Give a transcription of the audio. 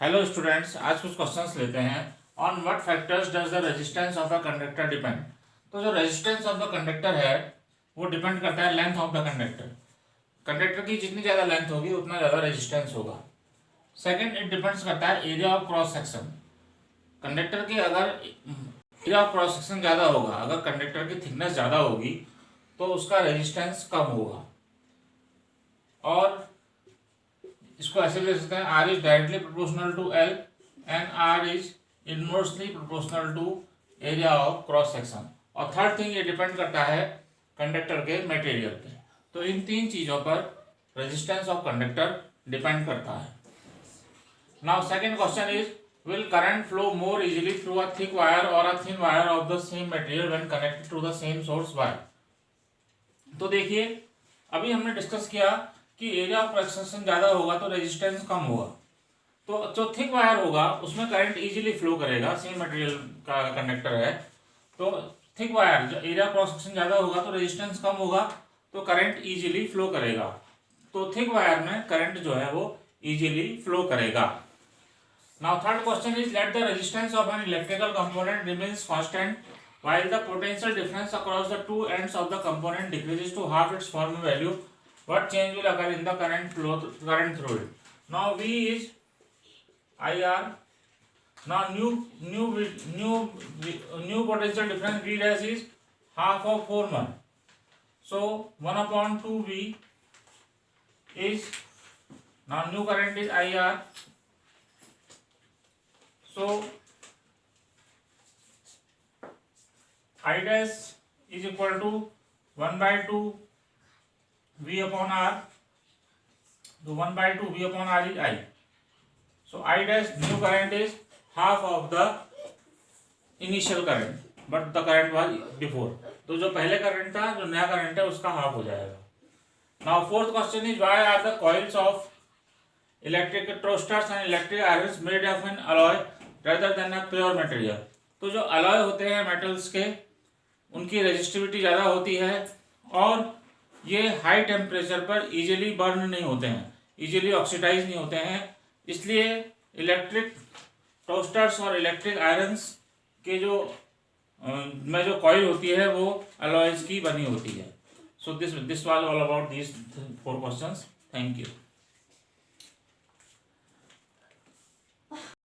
Hello students, आज कुछ questions लेते हैं। On what factors does the resistance of a conductor depend. तो जो रेजिस्टेंस ऑफ द कंडक्टर है वो डिपेंड करता है length of the conductor. Conductor की जितनी ज़्यादा लेंथ होगी उतना ज़्यादा रेजिस्टेंस होगा। सेकंड, इट डिपेंड्स करता है area of cross section. Conductor की अगर एरिया ऑफ क्रॉस सेक्शन ज़्यादा होगा, अगर कंडक्टर की थिकनेस ज़्यादा होगी तो उसका रेजिस्टेंस कम होगा। और इसको ऐसे भी लिख सकते हैं, R is directly proportional to L and R is inversely proportional to area of cross section. और थर्ड थिंग, ये डिपेंड करता है कंडक्टर के मटेरियल पे। तो इन तीन चीज़ों पर रेजिस्टेंस ऑफ कंडक्टर डिपेंड करता है। Now second question is, will current flow more easily through a thick wire or a thin wire of the same material when connected to the same source wire. तो देखिए, अभी हमने discuss किया कि area of cross section ज़्यादा होगा तो resistance कम होगा। तो जो थिक वायर होगा उसमें करंट इजीली फ्लो करेगा, सेम मटेरियल का कंडक्टर है। तो थिक वायर जो एरिया क्रॉस सेक्शन ज़्यादा होगा तो रेजिस्टेंस कम होगा, तो करंट इजीली फ्लो करेगा। तो थिक वायर में करंट जो है वो इजीली फ्लो करेगा। Now third question is, let the resistance of an electrical component remains constant while the potential difference across the two ends of the component decreases to half its former value. What change will occur in the current through it? Now V is IR. Now new potential difference V dash is half of 4 So 1/2 V is, now new current is IR. So I dash is equal to 1/2 V upon R. So 1/2 V upon R is I. So I dash new current is half of the initial current, but the current was before. तो जो पहले current था, जो नया current है उसका half हो जाएगा. Now fourth question is, why are the coils of electric toasters and electric irons made of an alloy rather than a pure material? तो जो अलॉय होते हैं मेटल्स के, उनकी रेजिस्टिविटी ज़्यादा होती है और ये हाई टेम्परेचर पर इजीली बर्न नहीं होते हैं, इजीली ऑक्सीडाइज नहीं होते हैं। इसलिए इलेक्ट्रिक टोस्टर्स और इलेक्ट्रिक आयरन्स के जो में जो कॉइल होती है वो अलॉयज की बनी होती है। So this was all about these 4 questions. Thank you.